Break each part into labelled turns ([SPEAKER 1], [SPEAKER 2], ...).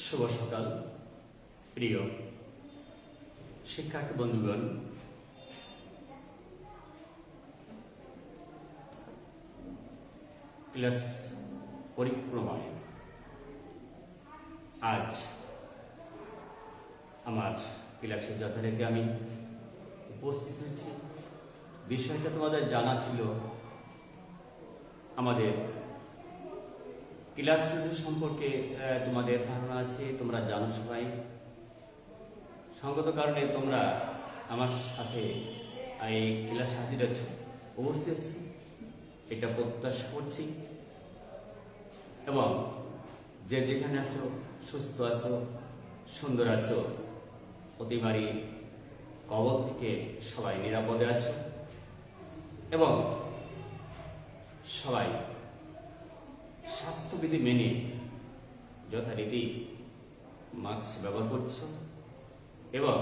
[SPEAKER 1] শুভ সকাল প্রিয় শিক্ষার্থী বন্ধুগণ। ক্লাস পরিক্রমায় আজ আমার ক্লাসের যথারীতি আমি উপস্থিত হয়েছি। বিষয়টা তোমাদের জানা ছিল, আমাদের ক্লাস সম্পর্কে তোমাদের ধারণা আছে, তোমরা জানো সবাই। সঙ্গত কারণে তোমরা আমার সাথে এই ক্লাস হাজির আছো, উপস্থিত আছো, এটা প্রত্যাশা করছি। এবং যে যেখানে আছো, সুস্থ আছো, সুন্দর আছো, অতিবারী কবল থেকে সবাই নিরাপদে আছো এবং সবাই স্বাস্থ্যবিধি মেনে যথারীতি মাস্ক ব্যবহার করছো এবং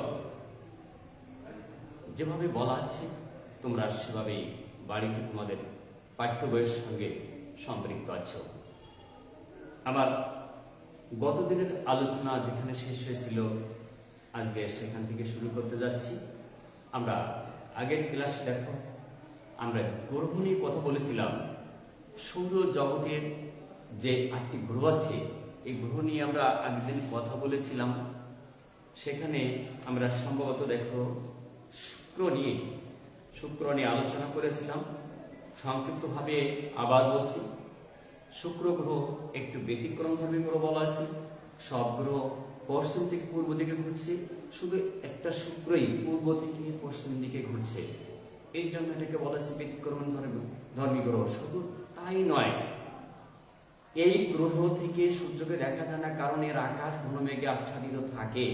[SPEAKER 1] যেভাবে বলা আছে তোমরা সেভাবেই বাড়িতে তোমাদের পাঠ্য বইয়ের সঙ্গে সম্পৃক্ত আছো। আমার গতদিনের আলোচনা যেখানে শেষ হয়েছিল, আজকে সেখান থেকে শুরু করতে যাচ্ছি। আমরা আগের ক্লাসে দেখো, আমরা গ্রহ নিয়ে কথা বলেছিলাম। সৌর জগতের যে 8টি গ্রহ আছে, এই গ্রহ নিয়ে আমরা আগের দিন কথা বলেছিলাম। সেখানে আমরা সম্ভবত দেখো শুক্র নিয়ে আলোচনা করেছিলাম। সংক্ষিপ্তভাবে আবার বলছি, শুক্র গ্রহ একটু ব্যতিক্রমধর্মী গ্রহ বলা আছে। সব গ্রহ পশ্চিম থেকে পূর্ব দিকে ঘুরছে, শুধু একটা শুক্রই পূর্ব থেকে পশ্চিম দিকে ঘুরছে। এই জন্য এটাকে বলা আছে ব্যতিক্রমধর্মী গ্রহ। শুধু তাই নয়, এই গ্রহ থেকে সূর্যকে দেখা যায় না, কারণ এর আকাশ ঘন মেঘে আচ্ছাদিত থাকে।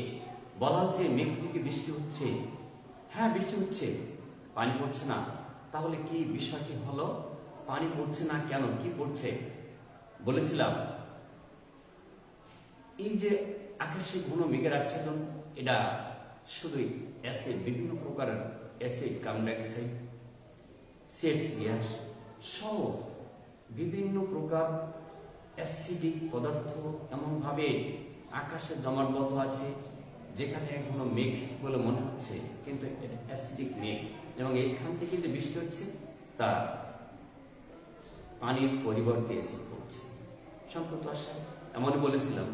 [SPEAKER 1] বলা হচ্ছে মেঘ থেকে বৃষ্টি হচ্ছে। হ্যাঁ, বৃষ্টি হচ্ছে, পানি পড়ছে না। তাহলে কি বিষয়টি হলো? পানি পড়ছে না কেন, কি পড়ছে? বলেছিলাম এই যে আকাশে ঘন মেঘের আচ্ছাদন, এটা শুধুই অ্যাসিড, বিভিন্ন প্রকারের acid, carbon dioxide, CFC gas সহ বিভিন্ন প্রকার অ্যাসিডিক পদার্থ এমনভাবে আকাশে জমাটবদ্ধ আছে, যেখানে কোনো মেঘ বলে মনে হচ্ছে, কিন্তু এটা অ্যাসিডিক মেঘ। এবং এখান থেকে যে বৃষ্টি হচ্ছে তা পানির পরিবর্তে অ্যাসিড পড়ছে। সংক্ষিপ্ত আশা এমনই বলেছিলাম।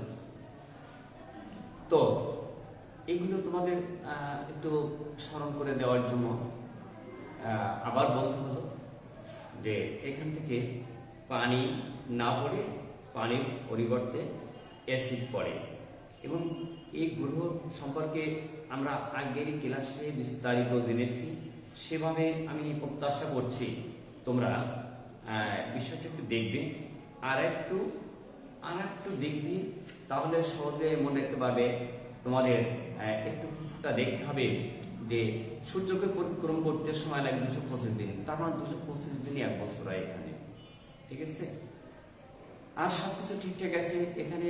[SPEAKER 1] তো এগুলো তোমাদের একটু স্মরণ করে দেওয়ার জন্য আবার বলতে হলো যে এখান থেকে পানি না পড়ে পানির পরিবর্তে অ্যাসিড পড়ে। এবং এই গ্রহ সম্পর্কে আমরা আগের ক্লাসে বিস্তারিত জেনেছি। সেভাবে আমি প্রত্যাশা করছি তোমরা বিষয়টা একটু দেখবে, আর একটু দেখবি, তাহলে সহজে মনে রাখতে পারবে। তোমাদের একটুটা দেখতে হবে যে সূর্যকে পরিক্রমা করতে সময় লাগে 225 দিন, তার মানে 225 দিনই 1 বছর হয় এখানে। ঠিক আছে? আর সবকিছু ঠিকঠাক আছে। এখানে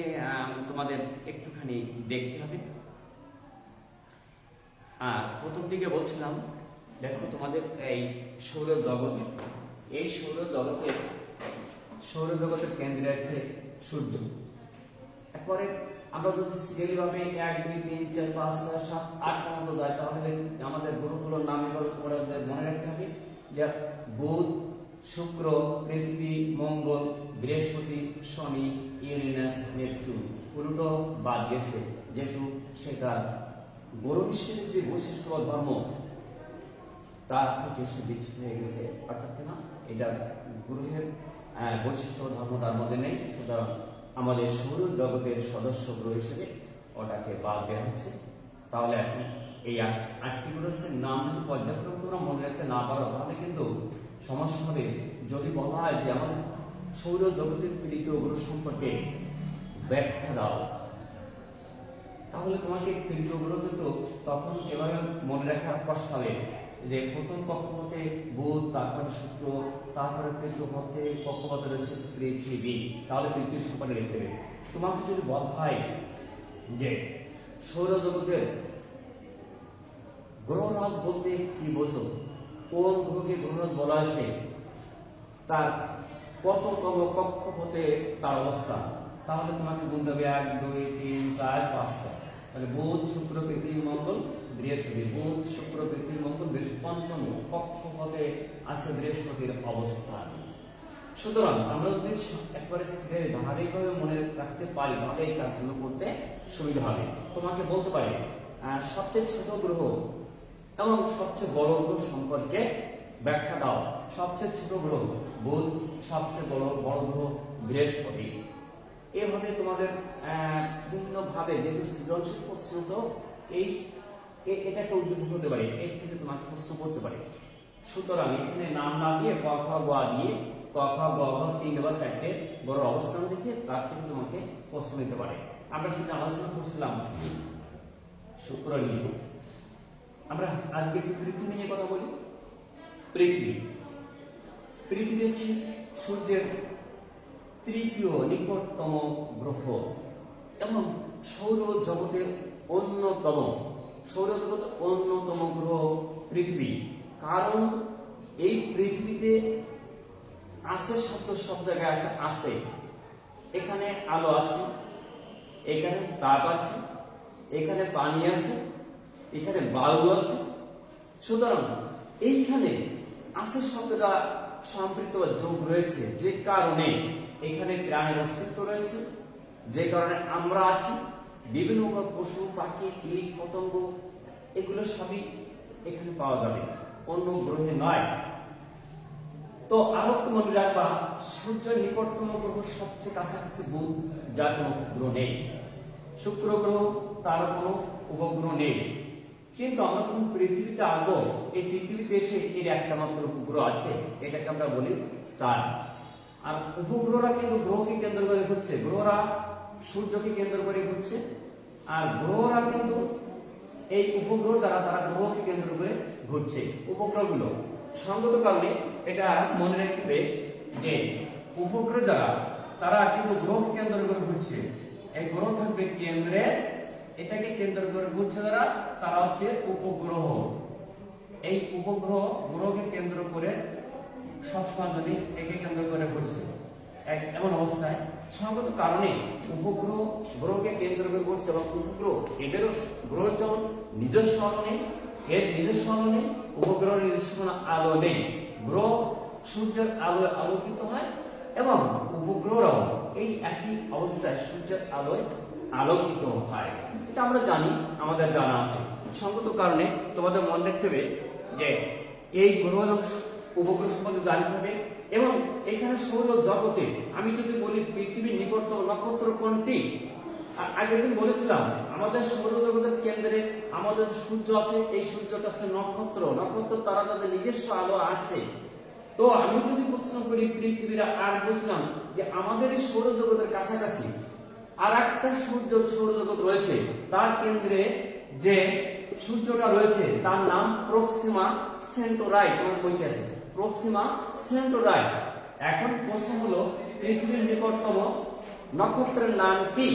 [SPEAKER 1] তোমাদের একটুখানি দেখতে হবে। আর প্রথম দিকে বলছিলাম, দেখো তোমাদের এই সৌরজগৎ, এই সৌরজগতের কেন্দ্রে আছে সূর্য। এরপরে আমরা যদি সিরিয়ালি ভাবে 1 2 3 4 5 6 7 8 পর্যন্ত যাই, তাহলে আমাদের গ্রহগুলোর নাম এগুলো তোমরা মনে রাখতে হবে যে বুধ, শুক্র, পৃথিবী, মঙ্গল, বৃহস্পতি, শনি, ইউরেনাস, নেপচুন। প্লুটো বাদ গেছে, যেহেতু সেটা গ্রহ হিসেবে যে বৈশিষ্ট্য বা ধর্ম তার থেকে সে বিচ্যুত হয়ে গেছে, অর্থাৎ না এটা গ্রহের বৈশিষ্ট্য ধর্ম তার মধ্যে নেই। সুতরাং আমাদের সৌর জগতের সদস্য গ্রহ হিসেবে ওটাকে বাদ দেওয়া হচ্ছে। তাহলে এখন এই 8টি গ্রহের নাম যদি পর্যায়ক্রম তোমরা মনে রাখতে না পারো, তাহলে কিন্তু সমস্যা হবে। যদি বলা হয় যে আমাদের সৌর জগতের 3টি গ্রহ সম্পর্কে ব্যাখ্যা দাও, তাহলে তোমাকে 3টি গ্রহ কিন্তু তখন এভাবে মনে রাখা কষ্ট হবে যে প্রথম কক্ষপথে বুধ, তারপরে শুক্র, তারপরে কক্ষপথে রয়েছে পৃথিবী। তাহলে পৃথিবী সম্পর্কে লিখতে হবে। তোমাকে যদি বলা হয় যে সৌরজগতের গ্রহরাজ বলতে কি বোঝো, কোন গ্রহকে গ্রহরাজ বলা হয়েছে, তার কততম কক্ষপথে তার অবস্থা, তাহলে তোমাকে বলতে হবে 1 2 3 4 5টা। তাহলে বুধ শুক্র পৃথিবী মঙ্গল বৃহস্পতি, বুধ শুক্র পৃথিবী মঙ্গল বৃহস্পতি, পঞ্চম কক্ষপথে আছে বৃহস্পতির অবস্থান। সুতরাং আমরা যদি একবারে ধারাবাহিকভাবে মনে রাখতে পারি তাহলে এই কাজগুলো করতে সুবিধা হবে। তোমাকে বলতে পারি সবচেয়ে ছোট গ্রহ এবং সবচেয়ে বড় গ্রহ সম্পর্কে ব্যাখ্যা দাও। সবচেয়ে ছোট গ্রহ বুধ, সবচেয়ে বড় গ্রহ বৃহস্পতি। এভাবে তোমাদের বিভিন্ন ভাবে যেহেতু সৃজনশীল প্রশ্ন, তো এটা একটা উদ্যোগ হতে পারে, এর থেকে তোমাকে প্রশ্ন করতে পারে। সুতরাং এখানে নাম না দিয়ে ক খ গ দিয়ে ক খ গ ঘ 3 বা 4টে বড় অবস্থান দেখে তার থেকে তোমাকে প্রশ্ন দিতে পারে। আমরা সেটা আলোচনা করছিলাম শুক্র নিয়ে। আমরা আজকে একটু পৃথিবী নিয়ে কথা বলি। পৃথিবী হচ্ছে সূর্যের তৃতীয় নিকটতম গ্রহ এবং সৌর জগতের অন্যতম গ্রহ পৃথিবী। কারণ এই পৃথিবীতে আছে শব্দ সব জায়গায় আছে। এখানে আলো আছে, এখানে তাপ আছে, এখানে পানি আছে, এখানে বায়ু আছে। সুতরাং এইখানে আছে শব্দটা সম্পৃক্ত বা যোগ রয়েছে, যে কারণে এখানে প্রাণের অস্তিত্ব রয়েছে, যে কারণে আমরা আছি। বিভিন্ন পশু পাখি কীট পতঙ্গ এগুলো সবই এখানে পাওয়া যাবে, অন্য গ্রহে নয়। তো আরো একটু মনে রাখবা, সূর্যের নিকটতম গ্রহ সবচেয়ে কাছাকাছি বুধ, যার কোনো উপগ্রহ নেই। শুক্র গ্রহ, তার কোনো উপগ্রহ নেই। কিন্তু আমরা যখন পৃথিবীতে আসবো, এই পৃথিবীতে এসে এর একটা মাত্র উপগ্রহ আছে, এটাকে আমরা বলি সান। আর উপগ্রহরা কিন্তু গ্রহকে কেন্দ্র করে ঘুরছে, গ্রহরা সূর্যকে কেন্দ্র করে ঘুরছে। আর গ্রহরা কিন্তু এই উপগ্রহ দ্বারা তারা গ্রহকে কেন্দ্র করে ঘুরছে। উপগ্রহগুলো সঙ্গত কারণে এটা মনে রাখবে যে উপগ্রহ যারা তারা কিন্তু গ্রহকে কেন্দ্র করে ঘুরছে। এই গ্রহ থাকবে কেন্দ্রে, এটাকে কেন্দ্র করে ঘুরছে যারা, তারা হচ্ছে উপগ্রহ। এই উপগ্রহ গ্রহকে কেন্দ্র করে সবসময় যদি একে কেন্দ্র করে ঘুরছে, এমন অবস্থায় সঙ্গত কারণে উপগ্রহ গ্রহকে কেন্দ্র করে ঘুরছে এবং উপগ্রহ এদেরও গ্রহের যেমন নিজস্ব আলো নেই, এর নিজস্ব আলো নেই, উপগ্রহের নিজস্ব কোনো আলো নেই। গ্রহ সূর্যের আলোয় আলোকিত হয় এবং উপগ্রহরাও এই একই অবস্থায় সূর্যের আলোয় আলোকিত হয়। এটা আমরা জানি, আমাদের জানা আছে। সঙ্গত কারণে তোমাদের মনে রাখতে হবে যে এই গ্রহ এবং উপগ্রহ সম্বন্ধে জানতে হবে। এবং এখানে সৌর জগতে আমি যদি বলি পৃথিবীর নিকটতম নক্ষত্র কোনটি, আগের দিন বলেছিলাম আমাদের সৌরজগতের কেন্দ্রে আমাদের সূর্য আছে। এই সূর্যটা হচ্ছে নক্ষত্র তারা যাদের নিজস্ব আলো আছে। তো আমি যদি প্রশ্ন করি পৃথিবীর, আর বলছিলাম যে আমাদের এই সৌরজগতের কাছাকাছি আর একটা সৌরজগৎ রয়েছে, তার কেন্দ্রে যে সূর্যটা রয়েছে তার নাম প্রক্সিমা সেন্টোরাই। তোমার বইতে আছে প্রক্সিমা সেন্টোরাই। এখন প্রশ্ন হলো পৃথিবীর নিকটতম নক্ষত্রের নাম কি?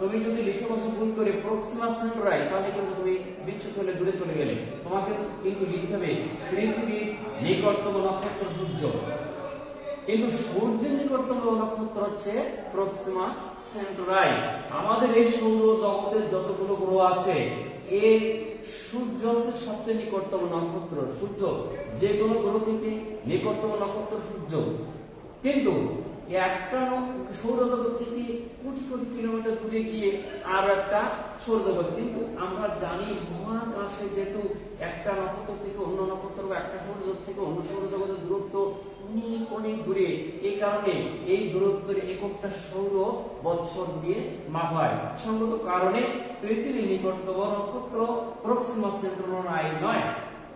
[SPEAKER 1] তুমি যদি লিখে বসে ভুল করে প্রক্সিমা সেন্টোরাই, তাহলে কিন্তু তুমি বিচ্যুত হলে দূরে চলে গেলে। তোমাকে কিন্তু লিখতে হবে পৃথিবীর নিকটতম নক্ষত্র সূর্য, কিন্তু সূর্যের নিকটতম নক্ষত্র হচ্ছে প্রক্সিমা সেন্টোরাই। আমাদের এই সৌর জগতের যতগুলো গ্রহ আছে, এই সূর্য হচ্ছে সবচেয়ে নিকটতম নক্ষত্র। সূর্য যে কোনো গ্রহ থেকে নিকটতম নক্ষত্র সূর্য। কিন্তু একটা সৌরজগৎ থেকে কোটি কোটি কিলোমিটার দূরে গিয়ে আর একটা সৌরজগৎ। কিন্তু আমরা জানি মহাকাশে যেহেতু একটা নক্ষত্র থেকে অন্য নক্ষত্র বা একটা সৌরজগৎ থেকে অন্য সৌরজগতের দূরত্ব অনেক অনেক দূরে, এই কারণে এই দূরত্বের এককটা সৌর বৎসর দিয়ে মাপা হয়। সঙ্গত কারণে পৃথিবীর নিকটতম নক্ষত্র প্রক্সিমা সেন্টোরাই নয়,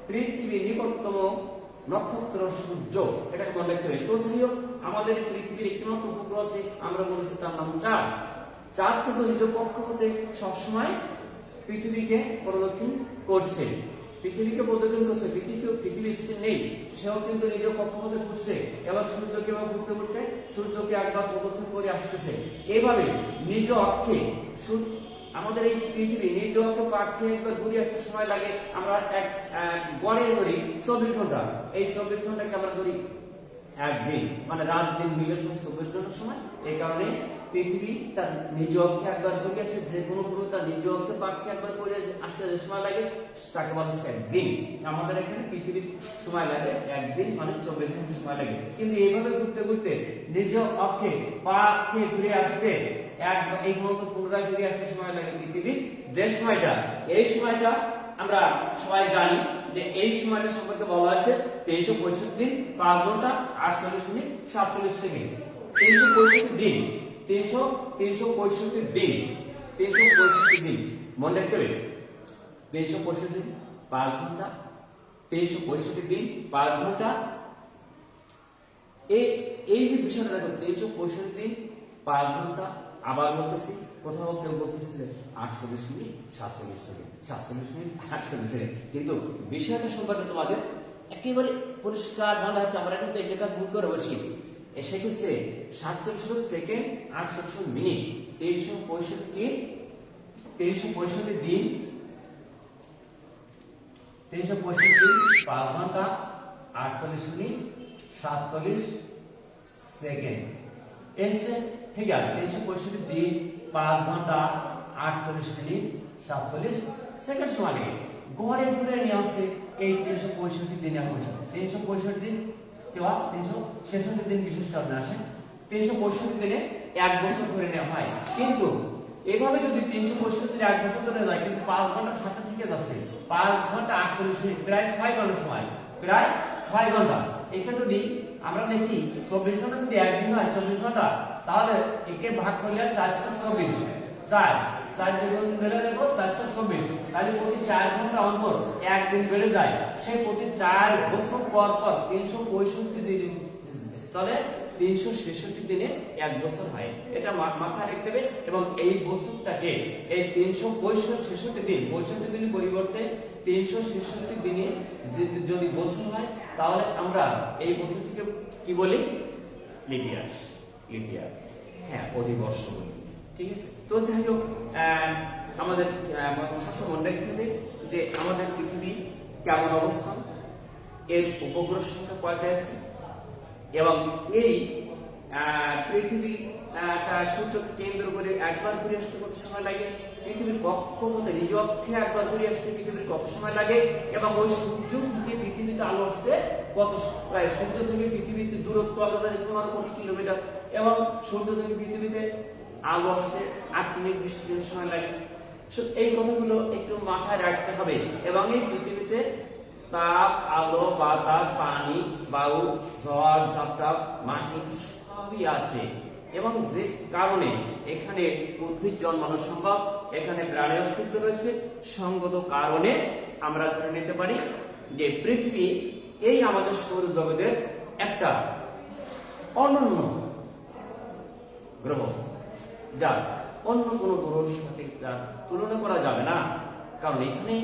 [SPEAKER 1] পৃথিবীর নিকটতম নক্ষত্র সূর্য। এটাকে মনে রাখতে হবে। তো যাই হোক, আমাদের পৃথিবীর একটি মাত্র উপগ্রহ আছে, আমরা বলেছি তার নাম চাঁদ। চাঁদ কিন্তু নিজ কক্ষপথে সবসময় পৃথিবীকে প্রদক্ষিণ করছে। পৃথিবী স্থির নেই, সেও কিন্তু নিজ কক্ষপথে ঘুরছে। এবার সূর্যকে ঘুরতে ঘুরতে সূর্যকে একবার প্রদক্ষিণ করে আসতেছে। এইভাবে নিজ অক্ষে আমাদের এই পৃথিবী নিজ অক্ষে পাক্ষে একবার ঘুরে আসতে সময় লাগে। আমরা এক গড়ে ধরি 24 ঘন্টা। এই 24 ঘন্টাকে আমরা ধরি একদিন, মানে রাত দিন মিলে 24 ঘন্টার সময়। এই কারণে পৃথিবী তার নিজ অক্ষে একবার ঘুরে আসে, যে কোনো গ্রহ তার নিজ অক্ষে পাককে একবার ঘুরে আসতে যে সময় লাগে তাকে বলে একদিন। আমাদের এখানে পৃথিবীর সময় লাগে একদিন, মানে 24 ঘন্টা সময় লাগে। কিন্তু এইভাবে ঘুরতে ঘুরতে নিজ অক্ষে পাককে ঘুরে আসতে এই মতো পুনরায় ঘুরে আসতে সময় লাগে পৃথিবীর যে সময়টা, এই সময়টা আমরা সবাই জানি যে এই সময়টা সম্পর্কে বলা আছে 365 দিন 5 ঘন্টা 48 মিনিট 47 সেকেন্ড। 365 দিন, 365 দিন, 365 দিন মনে রাখতে হবে। 365 দিন 5 ঘন্টা, 365 দিন 5 ঘন্টা। এই যে বিষয়টা দেখো, 365 দিন 5 ঘন্টা। আবার বলতেছি, কোথাও কেউ বলতেছে 48 মিনিট 47 সেকেন্ড, 47 মিনিট 48 সেকেন্ড। কিন্তু বিষয়টা সম্পর্কে তোমাদের একেবারে পরিষ্কার ভালো হতে, আমরা কিন্তু এটা ভুল করে বসি। এসে গেছে 47 সেকেন্ড 48 মিনিট, 365 দিন, 365 দিন, 365 দিন 5 ঘন্টা 48 মিনিট 47 সেকেন্ড। এসে ঠিক আছে, 365 দিন 5 ঘন্টা 48 মিনিট 47 সেকেন্ড সময় লাগে। গড়ে ধরে নিয়ে আসছে এই 365 দিনে হচ্ছে 365 দিন কেবা 366 দিন বিশেষ কারণে আসে। 365 দিনে 1 বছর ধরে নেওয়া হয়। কিন্তু এভাবে যদি 365 দিনে 1 বছর ধরে যায়, কিন্তু 5 ঘন্টার সাথে থেকে যাচ্ছে 5 ঘন্টা 48 মিনিট, প্রায় 6 ঘন্টা সময়, প্রায় 6 ঘন্টা। এটা যদি আমরা দেখি 24 ঘন্টা যদি একদিন হয় 24 ঘন্টা, তাহলে একে ভাগ করলে 424, 4 দ্বিগুণ বেড়ে দেবো 424, তাহলে প্রতি 4 ঘন্টা অন্তর একদিন বেড়ে যায়। সেই প্রতি 4 বছর পর পর 365 দিন স্থলে 366 দিনে 1 বছর হয়। এটা মাথায় রাখতে হবে। এবং এই বছরটাকে এই 365 দিন, 65 দিনের পরিবর্তে 366 দিনে যদি বছর হয়, তাহলে আমরা এই বছরটিকে কি বলি? লিপিয়ার, লিপিয়ার, হ্যাঁ, অধিবর্ষ বলি। ঠিক আছে? তো যাই হোক, আমাদের সবসময় মনে রাখতে হবে যে আমাদের পৃথিবী কেমন অবস্থান, এর উপগ্রহ সংখ্যা কয়টা আছে, এবং এই পৃথিবী সূর্যকে কেন্দ্র করে একবার ঘুরে আসতে কত সময় লাগে, পৃথিবীর কক্ষপথে নিজ অক্ষে একবার ঘুরে আসতে পৃথিবীর কত সময় লাগে, এবং ওই সূর্য থেকে পৃথিবীতে আলো আসতে কত, সূর্য থেকে পৃথিবীতে দূরত্ব আমরা জানি 15 কোটি কিলোমিটার, এবং সূর্য থেকে পৃথিবীতে আলো আসতে 8 মিনিট 20 সেকেন্ড সময় লাগে। এই কথাগুলো একটু মাথায় রাখতে হবে। এবং এই পৃথিবীতে তাপ, আলো, বাতাস, পানি, বায়ু, ঝড়, ঝাপটা, মাটি সবই আছে। এবং যে কারণে এখানে উদ্ভিদ জন্মানো সম্ভব, এখানে প্রাণের অস্তিত্ব রয়েছে, সঙ্গত কারণে আমরা ধরে নিতে পারি যে পৃথিবী এই আমাদের সৌরজগতের একটা অনন্য গ্রহ, যা অন্য কোনো গ্রহের সাথে তুলনা করা যাবে না। কারণ এখানে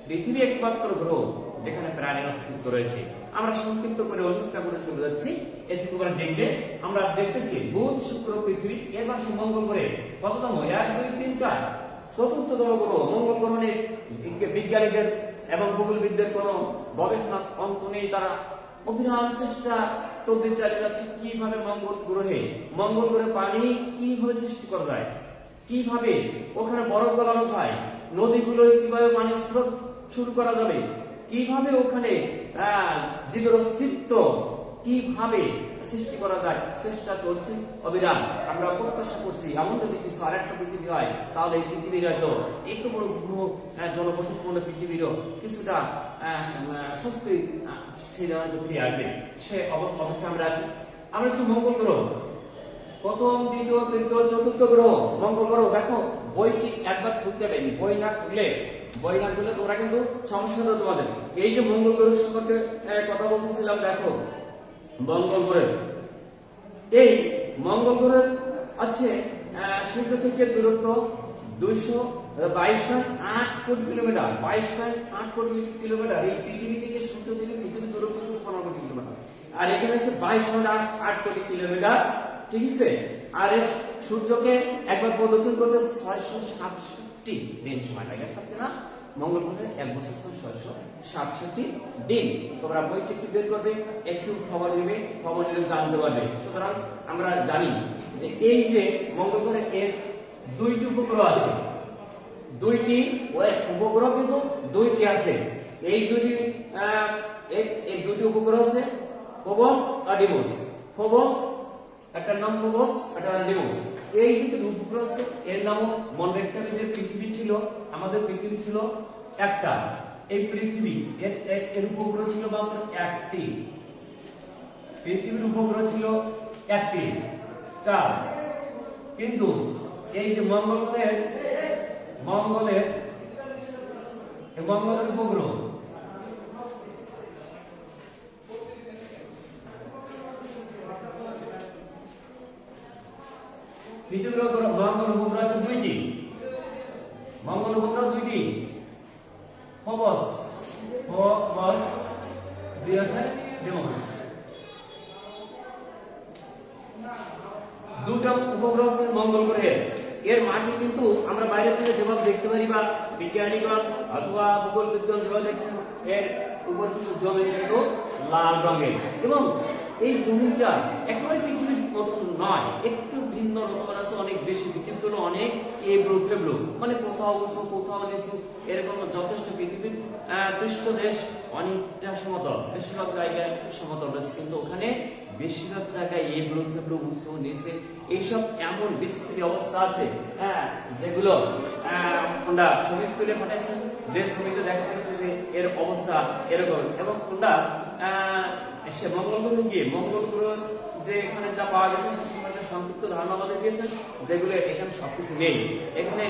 [SPEAKER 1] পৃথিবী একমাত্র গ্রহ যেখানে প্রাণের অস্তিত্ব রয়েছে। আমরা সংক্ষিপ্ত করে অনুপ্রেক্ষা করে চলে যাচ্ছি। এটুকু আমরা দেখবে, আমরা দেখতেছি বুধ, শুক্র, পৃথিবী, এবার মঙ্গল গ্রহে কততম? 1, 2, 3, 4, চতুর্থতম গ্রহ। মঙ্গল গ্রহে বিজ্ঞানীদের এবং ভূগোলবিদদের কোনো গবেষণার অন্ত নেই। তারা অবিরাম চেষ্টা তদবির চালিয়ে যাচ্ছে কিভাবে মঙ্গল গ্রহে পানি কিভাবে সৃষ্টি করা যায়, কিভাবে ওখানে বরফ গলানো যায়, নদীগুলো কিভাবে পানির স্রোত শুরু করা যাবে, কিভাবে ওখানে জীবের অস্তিত্ব কিভাবে সৃষ্টি করা যায়, চেষ্টা চলছে অবিরাম। আমরা প্রত্যাশা করছি এমন যদি কিছু আরেকটা পৃথিবী হয়, তাহলে এই পৃথিবীর হয়তো এত বড় গ্রহ জনবসতিপূর্ণ পৃথিবীরও কিছুটা স্বস্তি হয়তো ফিরে আসবে। সে অপেক্ষা আমরা আছি। আমরা হচ্ছে মঙ্গল গ্রহ, প্রথম, দ্বিতীয়, তৃতীয়, চতুর্থ গ্রহ মঙ্গল গ্রহ। দেখো, বইটি একবার খুলতে হবে, বই না খুললে তোমরা কিন্তু সমস্যা হতো তোমাদের। এই যে মঙ্গল গ্রহ সম্পর্কে কথা বলতেছিলাম, দেখো মঙ্গল গ্রহ, এই মঙ্গল গ্রহ আছে সূর্য থেকে দূরত্ব 222.8 কোটি কিলোমিটার, 22.8 কোটি কিলোমিটার। এই পৃথিবী থেকে সূর্য থেকে পৃথিবীর দূরত্ব 15 কোটি কিলোমিটার, আর এখানে আছে 22.8 কোটি কিলোমিটার। ঠিক আছে? আর এই সূর্যকে একবার প্রদক্ষিণ করতে 667 দিন সময় লাগে, থাকতে না মঙ্গল গ্রহে 1,667 দিন। তোমরা বইটি একটু বের করবে, একটু খবর নেবে, খবর নিলে জানতে পারবে। সুতরাং আমরা জানি যে এই যে মঙ্গল গ্রহে এর 2টি উপগ্রহ আছে, 2টি উপগ্রহ কিন্তু 2টি আছে। এই 2টি উপগ্রহ আছে ফোবস আর ডিমোস। ফোবস একটা নাম, ফোবস একটা ডিমোস। এই দুটো উপগ্রহ আছে, এর নামও মনে রাখতে হবে যে পৃথিবী ছিল, আমাদের পৃথিবী ছিল একটা। এই পৃথিবী এর উপগ্রহ ছিল মাত্র একটি, পৃথিবীর উপগ্রহ ছিল একটি, 4। কিন্তু এই যে মঙ্গলের উপগ্রহ পৃথিবীর মঙ্গল উপগ্রহ আছে 2টি, মঙ্গল উপগ্রহ 2টি, ফোবস, ডিমোস। দুটো উপগ্রহ আছে মঙ্গল গ্রহের। এর মাটি কিন্তু আমরা বাইরে থেকে যেভাবে দেখতে পারি বা বিজ্ঞানীগণ অথবা ভূগোলবিদগণ যেভাবে দেখছেন, এর উপর কিন্তু জমি কিন্তু লাল রঙের, এবং এই জমিটা একেবারে পৃথিবীর মতন নয়, একটু ভিন্ন রকম আছে, অনেক বেশি বিচিত্র, অনেক এবড়ো থেবড়ো, মানে কোথাও উঁচু কোথাও নিচু, এরকম যথেষ্ট। পৃথিবীর পৃষ্ঠদেশ অনেকটা সমতল, বেশিরভাগ জায়গায় সমতল রয়েছে, কিন্তু ওখানে বেশিরভাগ জায়গায় এবড়ো থেবড়ো, উঁচু নিচে এইসব এমন বিস্তৃত অবস্থা আছে, যেগুলো আমরা ছবি তুলে পাঠাইছেন, যে ছবিতে দেখা গেছে যে এর অবস্থা এরকম। এবং আমরা সে মঙ্গল গ্রহ গিয়ে মঙ্গল গ্রহ যে এখানে যা পাওয়া গেছে সে সম্পর্কে সংক্ষিপ্ত ধারণা আমাদের দিয়েছেন, যেগুলো এখানে সবকিছু নেই। এখানে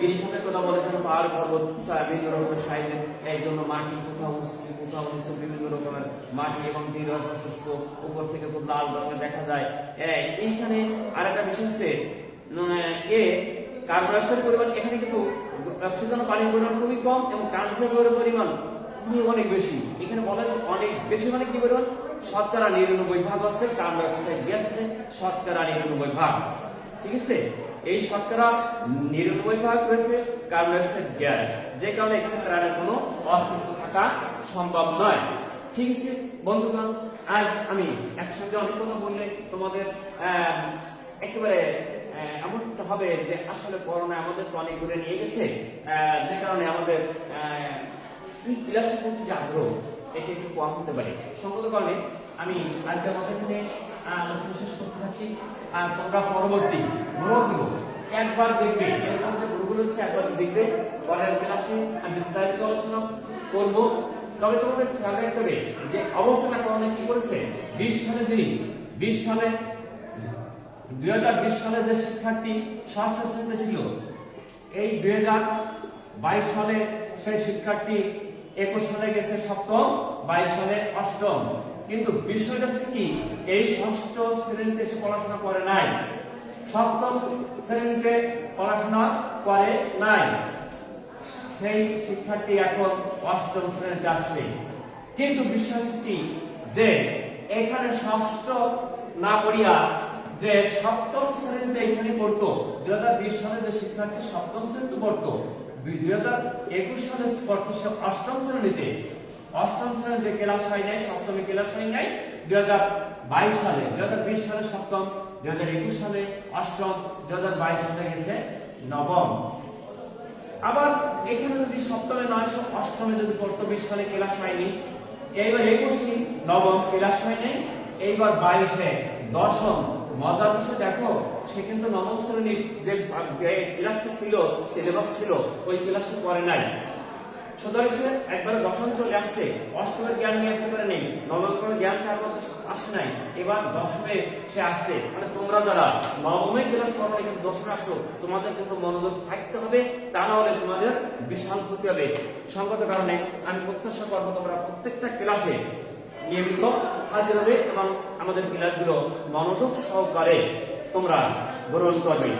[SPEAKER 1] গিরিখাতের কথা বলেছেন, পাহাড় পর্বত বিভিন্ন রকমের সাইজের, এই জন্য মাটি কোথাও উঁচু কোথাও নিচু, বিভিন্ন রকমের মাটি এবং শুষ্ক, উপর থেকে খুব লাল রঙের দেখা যায়। এইখানে আর একটা বিষয় আছে, কার্বন ডাইঅক্সাইডের পরিমাণ এখানে কিন্তু অক্সিজেন ও পানির পরিমাণ খুবই কম, এবং কার্বন ডাইঅক্সাইডের পরিমাণ অনেক বেশি। এখানে বলা হয়েছে অনেক বেশি, মানে কি পরিমাণ? 99% আছে কার্বন ডাইঅক্সাইড গ্যাস আছে, 99%। ঠিক আছে, এই 99% রয়েছে কার্বন ডাইঅক্সাইড গ্যাস, যে কারণে এখানে প্রাণের কোনো অস্তিত্ব থাকা সম্ভব নয়। ঠিক আছে বন্ধুগণ, আজ আমি একসঙ্গে অনেক কথা বললে তোমাদের একেবারে এমনটা হবে যে আসলে করোনা আমাদের তো অনেক দূরে নিয়ে গেছে, যে কারণে আমাদের এই ক্লাসের প্রতি যে আগ্রহ এটা একটু কম হতে পারে। সঙ্গত কারণে আমি আজকের মতো এখানে আলোচনা শেষ করতে চাচ্ছি। আর তোমরা পরবর্তী গ্রহগুলো একবার দেখবে, এরকম যে গ্রহগুলো হচ্ছে একবার দেখবে, পরের ক্লাসে আমি বিস্তারিত আলোচনা করব। তবে তোমাদের খেয়াল রাখতে হবে যে অবস্থাটা করোনা কি করেছে। 20 সালে 2020 সালে যে শিক্ষার্থী ষষ্ঠ শ্রেণীতে ছিল, এই 2022 সালে সেই শিক্ষার্থী 21 সালে গেছে সপ্তম, 22 সালে অষ্টম। কিন্তু বিষয়টা কি, এই ষষ্ঠ শ্রেণীতে সে পড়াশোনা করে নাই, সপ্তম শ্রেণীতে পড়াশোনা করে নাই, সেই শিক্ষার্থী এখন অষ্টম শ্রেণীতে আসছে। কিন্তু বিষয় কি যে এখানে ষষ্ঠ না পড়িয়া যে সপ্তম শ্রেণীতে এখানে পড়তো, 2020 সালে যে শিক্ষার্থী সপ্তম শ্রেণীতে পড়তো, 2021 সালে পড়তো অষ্টম শ্রেণীতে। অষ্টম শ্রেণীতে ক্লাস হয় নাই, সপ্তমে ক্লাস হয় নাই। 2022 সালে 2020 সালে সপ্তম, 2021 সালে অষ্টম, 2022 সালে গেছে নবম। আবার এখানে যদি সপ্তমে 900 অষ্টমে যদি পড়তো, 20 সালে ক্লাস হয়নি, এইবার 21 নবম ক্লাস হয় নাই, এইবার 22-এ দশম। মজার বিষয় দেখো, সে কিন্তু নবম শ্রেণীর যে ক্লাসটা ছিল, সিলেবাস ছিল, ওই ক্লাসটা করে নাই। সুতরাং সে একবার দশম চলে আসছে, অষ্টমের জ্ঞান নিয়ে আসতে পারে নেই, নবম কোনো জ্ঞান তার মধ্যে আসে নাই, এবার দশমে সে আসছে। মানে তোমরা যারা নবমে ক্লাস করো কিন্তু দশমে আসছো, তোমাদের কিন্তু মনোযোগ থাকতে হবে, তা না হলে তোমাদের বিশাল ক্ষতি হবে। সঙ্গত কারণে আমি প্রত্যাশা করবো তোমরা প্রত্যেকটা ক্লাসে নিয়মিত হাজির হবে এবং আমাদের ক্লাসগুলো মনোযোগ সহকারে তোমরা গ্রহণ করবে।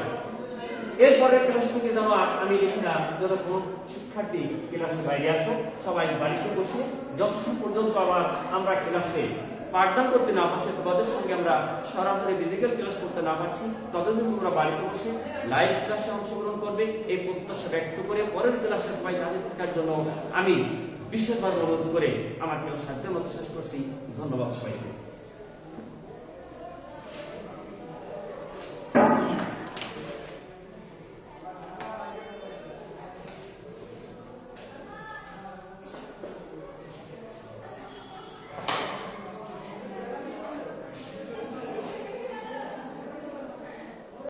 [SPEAKER 1] এরপরে ক্লাস থেকে যেন আমি লিখলাম, যত কোন শিক্ষার্থী ক্লাসের বাইরে আছো সবাই বাড়িতে বসে যতক্ষণ পর্যন্ত আবার আমরা ক্লাসে পাঠদান করতে না পারছি, তোমাদের সঙ্গে আমরা সরাসরি ফিজিক্যাল ক্লাস করতে না পারছি, ততদিন তোমরা বাড়িতে বসে লাইভ ক্লাসে অংশগ্রহণ করবে এই প্রত্যাশা ব্যক্ত করে পরের ক্লাসে সবাই হাজির থাকার জন্য আমি বিশেষভাবে অনুরোধ করে আমার ক্লাস আজকের মতো শেষ করছি। ধন্যবাদ সবাইকে।